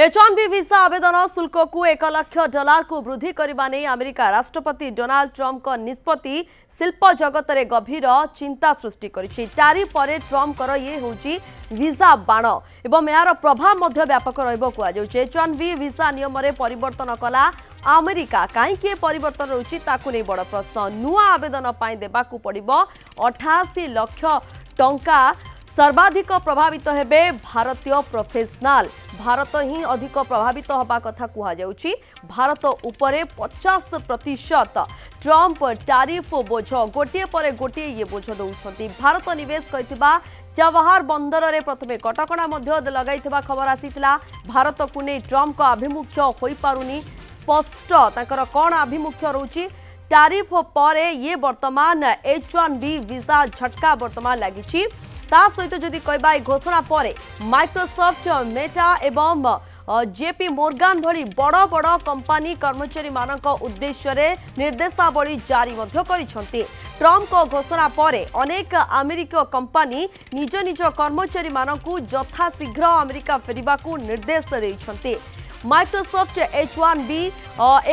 H1B visa आवेदन शुल्क को $1,00,000 को वृद्धि करने नहीं अमेरिका राष्ट्रपति डोनाल्ड ट्रंप का निष्पत्ति शिल्प जगत रे गभीर चिंता सृष्टि करिछि। टैरिफ पर ट्रंप कर ये होची वीसा बाण एवं यार प्रभाव मध्य व्यापक रहइबो कुआ जाउछि। H1B वीसा नियम रे परिवर्तन कला अमेरिका कहीं परिवर्तन रोची ताकू नहीं बड़ प्रश्न। नुआ आवेदन पाई देबाकू पड़िबो 88 लाख टंका। सर्वाधिक प्रभावित हेबे भारतीय प्रोफेशनल। भारत ही अधिक प्रभावित हवा कथा कुहा जाउछि। भारत उपरे 50% ट्रंप टैरिफ बोझ गोटे पर गोटे ये बोझ दौरान भारत निवेश करथिबा जवाहर बंदर रे प्रथमे कटकणा मध्य लगाइथिबा खबर आसीथिला। भारत को नहीं ट्रंप का आभिमुख्य होई पारुनी स्पष्ट ताकर कोन आभिमुख्य रहउछि। टैरिफ पर ये वर्तमान H1B वीसा झटका वर्तमान लागिछि। ता सहित जदि कहबा घोषणा पर माइक्रोसॉफ्ट मेटा एवं जेपी मोर्गान भली बड़ बड़ कंपनी कर्मचारी मानक उद्देश्य रे निर्देशावली जारी मध्य करिसंती। ट्रंप को घोषणा पर अनेक अमेरिकी कंपनी निज निज कर्मचारी मानकू यथाशीघ्र अमेरिका फेरिबा को निर्देश देइछंती। माइक्रोसॉफ्ट H1B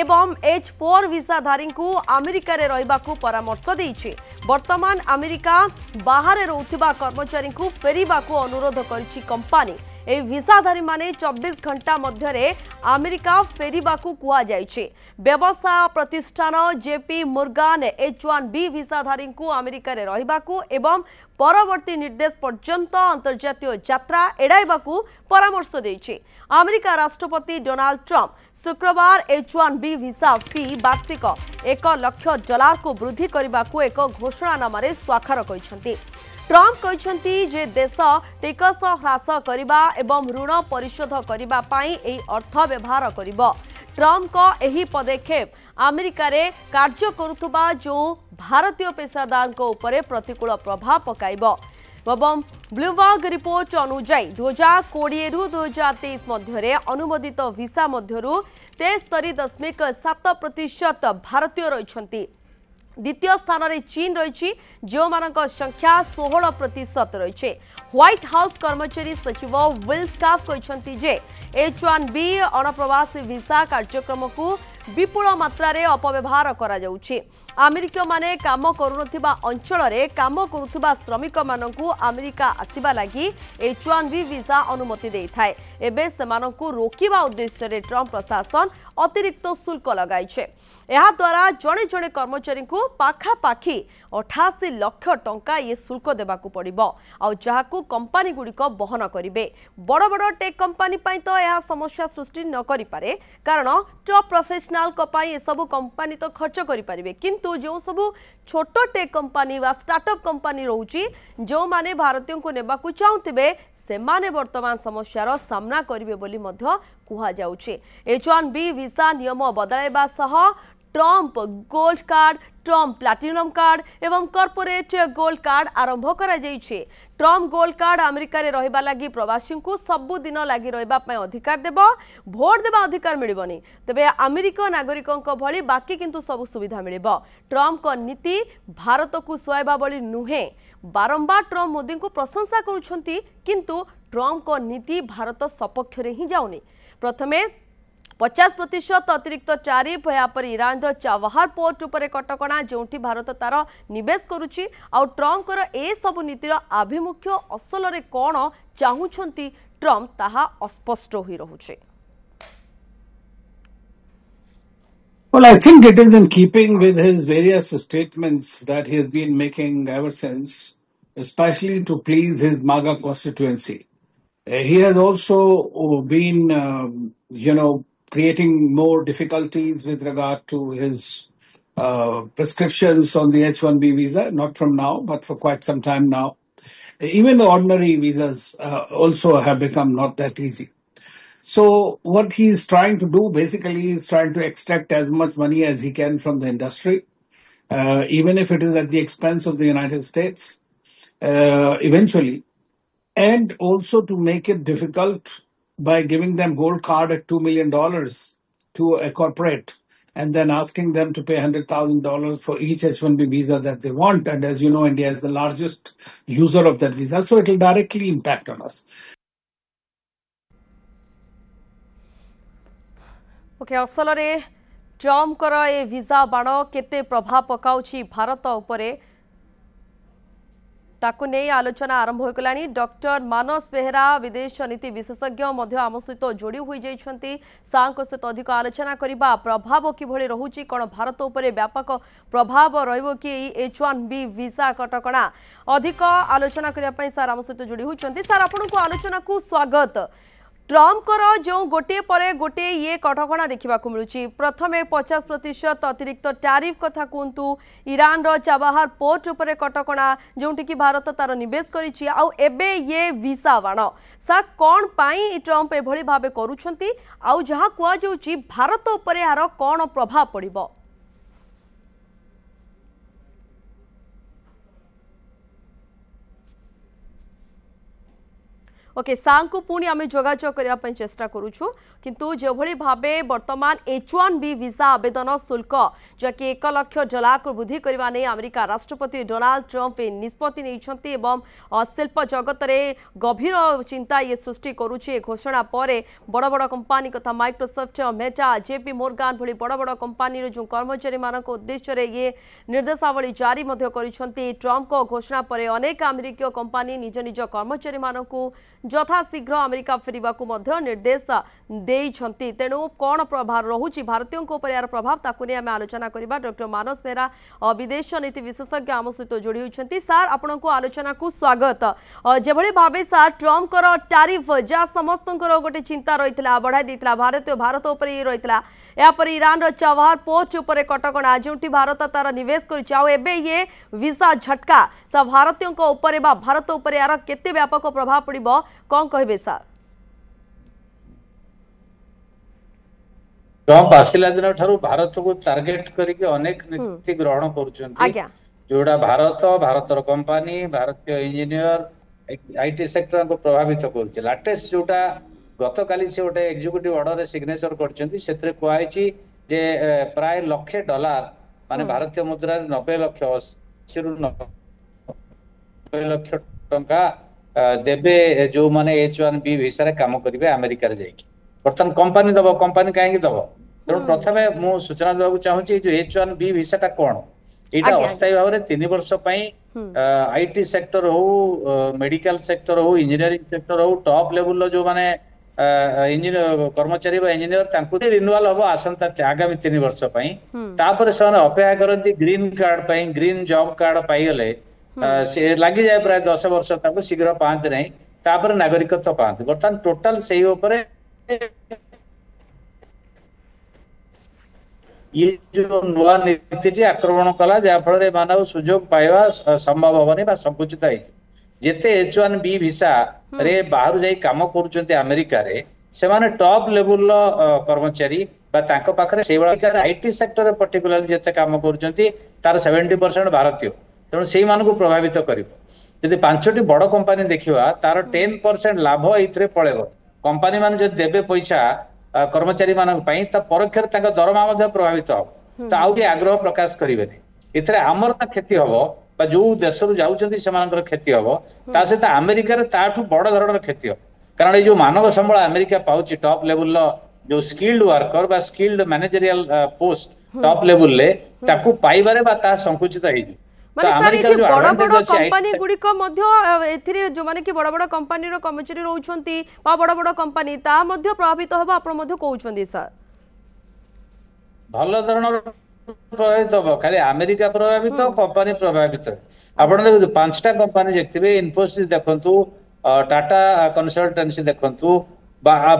एवं H4 वीसाधारी को अमेरिका रे रहिबा को परामर्श देइछि। वर्तमान अमेरिका बाहर रहउथिबा कर्मचारी को फेरिबा को अनुरोध करिछि कंपनी। ए वीसाधारी माने 24 घंटा मध्य रे अमेरिका फेरिबा को कुआ जाइछि। व्यवसाय प्रतिष्ठान जेपी मोर्गान H1B वीसाधारी को अमेरिका रे रहिबा को एवं परवर्ती निर्देश पर्यंत अंतर्जातीय यात्रा एडाइबा को परामर्श देइछि। अमेरिका राष्ट्रपति डोनाल्ड ट्रंप शुक्रवार H1B वीसा फी वार्षिक $1,00,000 को वृद्धि करने को एक घोषणानामा स्वाक्षर करिसेंती। ट्रंप कहते जे देश टिकस ह्रास करने एवं ऋण परिशोध करने एही अर्थ व्यवहार करिबो। ट्रंप को एही पदक्षेप अमेरिका रे कार्य करुथबा जो भारतीय पेशादार को ऊपर प्रतिकूल प्रभाव पकाइबो। एवं ब्लूमबर्ग रिपोर्ट अनुसार 2020 रु 2023 मध्य अनुमोदित वीसा मध्यरु 73.7% भारतीय रहिछंती। द्वितीय स्थान रे चीन रही जो मानक संख्या 16% रही। व्हाइट हाउस कर्मचारी सचिव विल स्काफ कहते जे H1B अणप्रवासी वीसा कार्यक्रम को विपुल मात्रा रे अपव्यवहार करा जाउछि। अमेरिका माने काम करुनथिबा अंचल रे काम करुथिबा श्रमिक मानकू अमेरिका आसीबा लागि H1B वीसा अनुमति देई थाए। एबे सेमानकू रोकिबा उद्देश्य रे ट्रंप प्रशासन अतिरिक्त शुल्क लगाइछे। एहा द्वारा जणे जणे कर्मचारी को पाखा पाखी 88 लाख टंका ये शुल्क देबाकू पड़िबो आ जहाकू कंपनी गुडिक बहन करिवे। बड़ बड़ टेक कंपनी पई तो एहा समस्या सृष्टि न करि पारे कारण टॉप प्रोफेशनल को पई ए सब कंपनी तो खर्च करि परिवे किंतु जो सब छोट टेक कंपनी वा स्टार्टअप कंपनी रहउची जो माने भारतीयों को नेबाकू चाहुथिबे सेमाने वर्तमान समस्यार सामना करिवे बोली मध्य कुहा जाउछि। H1B वीसा नियम बदलाइबा सह Trump gold card Trump platinum card एवं कॉर्पोरेट गोल्ड कार्ड आरंभ करा जाइछे। ट्रंप गोल्ड कार्ड अमेरिका रे रहिबा लागि प्रवासी को सबु दिन लागि रहिबा पय अधिकार देबो। भोट देबा अधिकार मिलिबनी तबे अमेरिका नागरिकों को भली बाकी किंतु सब सुविधा मिलिबो। ट्रंप को नीति भारत को सुहाइबा बोली नुहे। बारंबार ट्रंप मोदी को प्रशंसा करुछंती किंतु ट्रंप को नीति भारत सपक्ष रे ही जाउनी। प्रथमे 50% अतिरिक्त टैरिफ यापर ईरान चाबहार पोर्ट उपर कटकणा जोठी भारत तार निवेश करुछि आ ट्रंप कर ए सब नीतिर आभिमुख्य असल रे कोन चाहुछंती ट्रंप ताहा अस्पष्ट होई रहुछि। Well, I think it is in keeping with his various statements that he has been making ever since, especially to please his MAGA constituency. He has also been, creating more difficulties with regard to his prescriptions on the H1B visa, not from now, but for quite some time now. Even the ordinary visas also have become not that easy. So what he's trying to do basically is trying to extract as much money as he can from the industry, even if it is at the expense of the United States, eventually, and also to make it difficult by giving them gold card at $2 million to a corporate and then asking them to pay $100,000 for each H1B visa that they want. And as you know, India is the largest user of that visa, so it will directly impact on us. Okay असल में Trump A visa बाण केते प्रभाव पकाउछि भारत उपरे ताकू नहीं आलोचना आरंभ होगला। डॉक्टर मानस बेहेरा विदेश नीति विशेषज्ञ आम सहित जोड़ी हुई सहित अधिक आलोचना करबा प्रभाव किभଳି रहुछि कोन भारत उपरे व्यापक प्रभाव रहिबो कि H1B वीजा कटकणा अधिक आलोचना करबा पई सर आम सहित जोड़ी होउछंती। सर आपन को आलोचना को स्वागत। ट्रम्प जो गोटे परे गोटे ये कटकणा देखा मिलूँ प्रथमे 50% अतिरिक्त टैरिफ कथा कहतु ईरान रो चाबाहार पोर्ट उपरे कटकणा जोटि भारत तार निवेश करिछि आउ एबे ये वीसा बाण सर कौन पाई ट्रम्प एभली भाबे करूछंती आउ जहा कुआ जाउछि भारत उपरे यार कौन प्रभाव पड़िबो। ओके सांग को पुणी आम जोगाजोग करने चेष्टा करुछु किंतु जो भली भाबे वर्तमान H1B वीजा आवेदन शुल्क जहाँकि $1,00,000 को वृद्धि करने नहीं अमेरिका राष्ट्रपति डोनाल्ड ट्रम्प निष्पत्ति नहीं एवं शिल्प जगत में गभीर चिंता ये सृष्टि करुछि। घोषणा पर बड़ बड़ कंपानी कथा माइक्रोसॉफ्ट मेटा जेपी मोर्गान भली बड़ बड़ कंपानी जो कर्मचारी मान उद्देश्य ये निर्देशावली जारी करिसेंती। ट्रम्प को घोषणा पर अनेक अमेरिकीय कंपानी निज निज कर्मचारी मानकु यथाशीघ्र अमेरिका फेरिबा को मध्य निर्देश देइछंती। तेणु कौन प्रभाव रहुछि भारतीयों को यार प्रभाव ताकू नहीं आम आलोचना करबा। डॉक्टर मानस बेहेरा विदेश नीति विशेषज्ञ आम सहित जोड़ी होइछंती। सर आपन को आलोचना को स्वागत। जेभली भाबे सर ट्रम्प टैरिफ जहाँ समस्त गोटे चिंता रही बढ़ाई देता भारत उपर ये रही यापर ईरान रो चाबाहार पोर्ट उपर कटकणा जो भारत तार निवेश कर ये वीजा झटका सब भारतीयों उपर भारत उपर यार केते व्यापक प्रभाव पड़िबो कौन कहबे सर। ट्रम्प आसिला दिन ठारू भारत को टार्गेट करके अनेक नीति ग्रहण करुछंती जोड़ा भारतर कंपनी भारतीय इंजीनियर आईटी सेक्टर को प्रभावित करुछ। लाटेस्ट जोटा गत काली से गोटे एग्जीक्यूटिव ऑर्डर रे सिग्नेचर करछंती सेतरे कोआइची जे प्राय $1,00,000 माने भारतीय मुद्रा 90 लाख 80 रु 90 लाख टंका देबे जो माने H1B वीसा रे काम करिवे अमेरिका रे जाइकी बर्तन कंपनी दबो कंपनी काहेकि दबो तेणु प्रथमे मु सूचना देବାକୁ चाहूची जो H1B वीसा टा कोन एटा अस्थायी भाव रे 3 वर्ष पई आईटी सेक्टर हो मेडिकल सेक्टर हो इंजीनियरिंग सेक्टर हो टॉप लेवल लो जो माने इंजीनियर कर्मचारी बा इंजीनियर तांकु रिन्यूअल हबो आसंता आगामी 3 वर्ष पई तापर से अपेक्षा करती ग्रीन कार्ड पई ग्रीन जॉब कार्ड पाई गले से लगी जाए प्राय 10 वर्ष ताको शीघ्र पांच नहीं तापर नागरिकत्व पांच बर्तमान टोटल से ऊपर ये जो नुआ नीति आक्रमण कला जहाँ फल मानव सुजोग पाइबा संभव हबनी बा संकुचित है जेते H1B वीसा रे बाहर जाई काम करूचंती अमेरिका रे से माने टॉप लेवल कर्मचारी बा तांको पाखरे सेवाकार आईटी सेक्टर पर्टिकुलरली जेते काम करूचंती तार 70% भारतीय तेणु से मानक प्रभावित करिवो। जदि 5टी बड़ कंपनी देखिवा तार 10% लाभ एइथरे पळेबो कंपनी माने जदि देबे पैसा कर्मचारी मानक पई त परोक्षरे तांका दरमा मध्ये प्रभावित हो त आउटी आग्रह प्रकाश करिवेनी एथरे हमर त क्षति हबो बा जो देश रु जाउचंती से मानकर क्षति हबो ता सहित अमेरिका रे ताठू बड़ धरणर क्षति हो कारण ए जो मानव संबळ अमेरिका पाउची टॉप लेवल जो स्किल्ड वर्कर बा skilled managerial post top level ले ताकू पाइबारे बा ता संकुचित हेजि माने सर ये बड़ बड़ कंपनी गुडी मध्य एथिरे जो माने कि बड़ बड़ कंपनी रो कर्मचारी रहउछंती बा बड़ बड़ कंपनी ता मध्य प्रभावित होबा आपण मध्य कहउछंती सर भल धरणर प्रभावित हम खाली अमेरिका प्रभावित कंपनी प्रभावित आपड़ देखो 5टा कंपनी देखिए इनफोसिस देखु टाटा कंसल्टेंसी देखु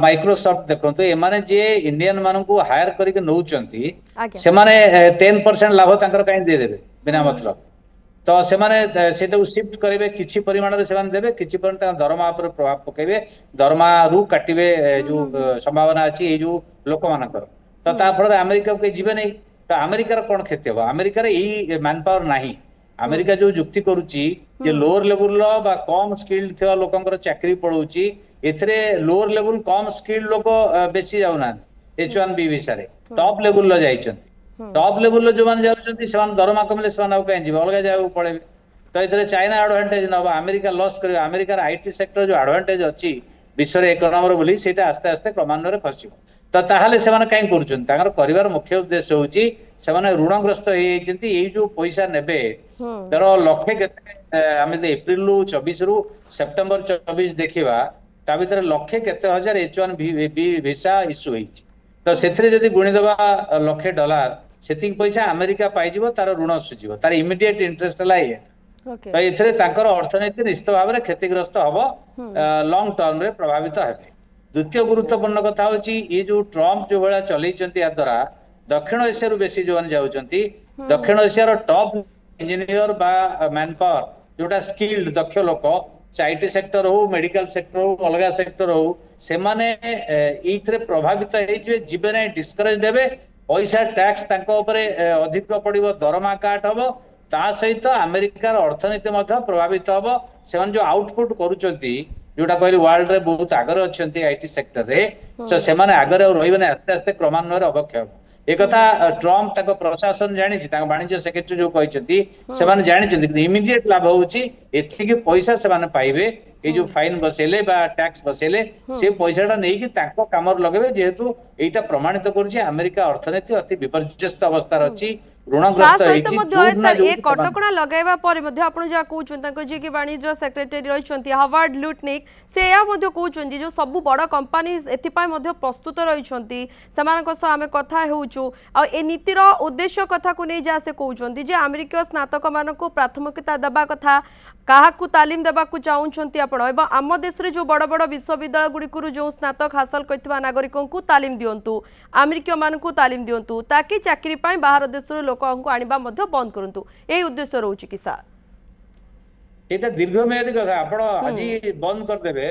माइक्रोसॉफ्ट देखु एमाने जे इंडियन मान को हायर करके नौचंती से माने 10% लाभ तांकर काई दे देबे बिना मतलब तो से माने सेटा शिफ्ट करिवे किछि परिमाण रे सेमान देबे किछि परिमाण ता दरमा पर प्रभाव पकेबे दरमा रु काटिबे जो संभावना अछि ए जो लोक मानकर तो ता फल अमेरिका के जीवे नहीं तो अमेरिकार कौन क्षति हम अमेरिकार यही मैन पावर नहीं अमेरिका जो युक्ति करुच्ची जे लोअर लेवल बा कम स्किल्ड थिबा लोकंकर चाकरी पड़ौची एथरे लोअर लेवल कम स्किल्ड लोक बेसी जाउना H1B वीसा रे top level low जाइछन top level low जो मान जाउछन से मान दरमा कमले से मान आउ काई जीव अलगा जाउ पड़े तो एथरे चाइना एडवांटेज नबा अमेरिका लॉस करे अमेरिकार आईटी सेक्टर जो एडवांटेज अछि विश्व एक नंबर बोली से आस्ते आस्ते क्रमान्वये खसब तो ताहले से कहीं कर मुख्य उद्देश्य हूँ ऋणग्रस्त हो पैसा ने तर लक्षे के एप्रिल 24 रु सेप्टेम्बर 24 देखा ता भर लक्षे केते हजार H1 वीसा इश्यू होती तो से गुणीदेवा $1,00,000 से पैसा अमेरिका पाइब तार ऋण सुझीब तार इमिडिएट इंटरेस्ट है तो ये अर्थनीति निश्चित भाव में क्षतिग्रस्त हम लंग टर्म रे प्रभावित है। द्वितीय गुरुत्वपूर्ण कथा हूँ ये जो ट्रम्प जो भाया चल द्वारा दक्षिण एशिया बेसी जो जाऊँगी दक्षिण एशियार टॉप इंजीनियर बा मैन पावर जोटा स्किल्ड दक्ष लोक आईटी सेक्टर हो मेडिकल सेक्टर हो अलग सेक्टर हो से माने प्रभावित जीवे ना डिस्करेज देवे पैसा टैक्स अधिक पड़ो दरमा काट हम ता सहित अमेरिकार अर्थनीति प्रभावित हम से जो आउटपुट करुँच जोटा कहली वर्ल्ड रे बहुत आगर अच्छा आईटी सेक्टर रे तो से आगर रही आस्ते आस्ते क्रमान्वये अवक्षय हम एक ट्रम्प प्रशासन जानी वाणिज्य सेक्रेटरी जो कहते जानी इमिडिएट लाभ होती पैसा से पाइबे ये जो फाइन बसेले टैक्स बसेले से पैसा नहीं कम लगे जेहेतु यहाँ प्रमाणित कर अमेरिका अर्थनीति अति विपर्यस्त अवस्था अच्छी कटकणा लगाइबा पर जी वाणिज्य सेक्रेटरी रही हार्वर्ड लुटनिक से कहते जो सब बड़ कंपनी एथपाई प्रस्तुत रही आम कथा ए नीतिर उद्देश्य कथा को नहीं जहाँ से कहते अमेरिका स्नातक मान प्राथमिकता देवा कथा क्या तालीम देवा चाहते आपण आम देश में जो बड़ बड़ विश्वविद्यालय गुड़िक जो स्नातक हासिल कर नागरिकों को तालीम दिंतु अमेरिका मान तालीम दिंतु ताकि चाकरी बाहर देश लोक आनिबा बंद करंतु ए उद्देश्य रोची कि सर दीर्घमेयादी कथा आपण आज बंद कर देबे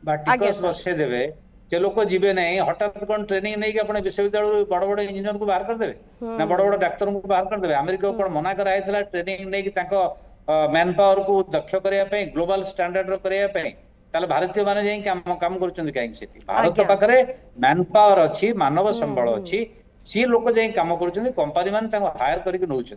बा टिकस बसे देबे के लोक जीवे नहीं हठात कौन ट्रेनिंग नहीं कि विश्वविद्यालय बड़ बड़ इंजीनियर को बाहर कर देबे ना बड़ बड़ डाक्टर को बाहर कर देबे अमेरिका को मना कराइला ट्रेनिंग नहीं कि मैन पावर को दक्ष करने ग्लोबल स्टैंडर्ड करने भारतीय माने जाई काम करुछन कहीं भारत पाखरे मैन पावर अच्छी मानव संबल अच्छी सी लोक जाई काम करुछन कंपनी माने हायर करके नौछन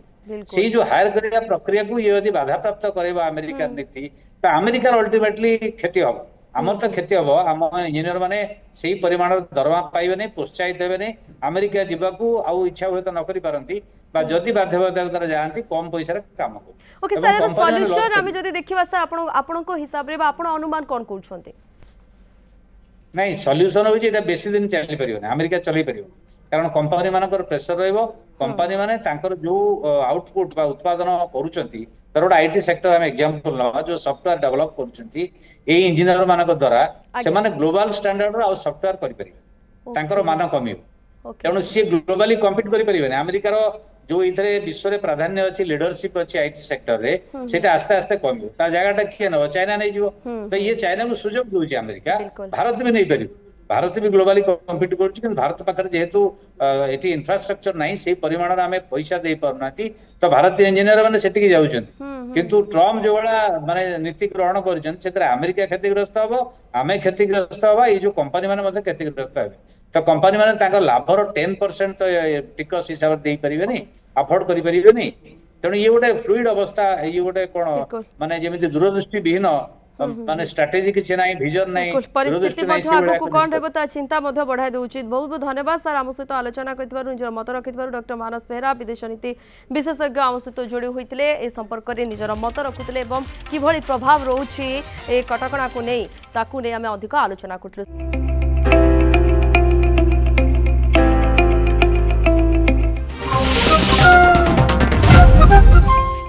से जो हायर करिया प्रक्रिया को ये यदि बाधा प्राप्त करेबा अमेरिका नीति तो अमेरिका अल्टीमेटली क्षति हम आमर तो क्षति हम आम इंजीनियर माने से परिमाण दरमा पाइबे नहीं प्रोत्साहित हेबे नहीं अमेरिका जीवाकू आउ इच्छा हुए तो न करि पारंती बा जदि बाध्यता जाती कम पैसा काम ओके सर सॉल्यूशन हम जदि देखिबा सर आपण को हिसाब रे आपण अनुमान कोन करछन्ते नहीं सॉल्यूशन होई एटा बेसी दिन चली परियो ना अमेरिका चली परियो कारण कंपनी मानकर प्रेशर रहइबो कंपनी माने तांकर जो आउटपुट बा उत्पादन करूचंती तर गोटे आईटी सेक्टर हम एग्जांपल न जो सॉफ्टवेयर डेवलप करूचंती ए इंजीनियर मानक द्वारा से माने ग्लोबल स्टैंडर्ड आ सॉफ्टवेयर करि परिबे तांकर मान कमियो तेणु सी ग्लोबली कम्पीट करि परिबे ना अमेरिका रो जो इथरे विश्व रे प्राधान्य अछि लीडरशिप अछि आईटी सेक्टर रे सेटा आस्ते आस्ते कमियो ता जगहटा किए न चाइना नै जिवो तो ये चाइना को सुजोग दोछि अमेरिका भारत भी नहीं परिबो भारत भी ग्लोबली कम्पीट कर भारत पाखे जेहेतु ये इंफ्रास्ट्रक्चर नहीं से परिमाण आम पैसा दे पारना तो भारतीय इंजीनियर मैंने से किंतु ट्रम्प जो भाया माने नीति ग्रहण कर अमेरिका क्षतिग्रस्त हम आम क्षतिग्रस्त हवा ये जो कंपनी मैंने क्षतिग्रस्त हे तो कंपनी मैंने लाभर 10% तो टिकस हिसाब से देपारे अफोर्ड करें तेणु ये गोटे फ्लुइड अवस्था ये गोटे कौन माने जमी दूरदृष्टि विहीन माने स्ट्रेटेजी किछि नाही विजन नाही परिस्थिति मध्ये आगु कोन हेबो ता चिंता मध्ये बढ़ाय दे उचित। बहुत बहुत धन्यवाद सर आम सहित आलोचना करथिबारु निजर मत रखिथिबारु डॉक्टर मानस बेहरा विदेश नीति विशेषज्ञ आम सहित जोड़ी होइतिले ए संपर्क रे निजर मत रखुतिले एवं किभଳି प्रभाव रहउछि ए कटकणा को नै ताकू नै हम अधिक आलोचना करथिलु।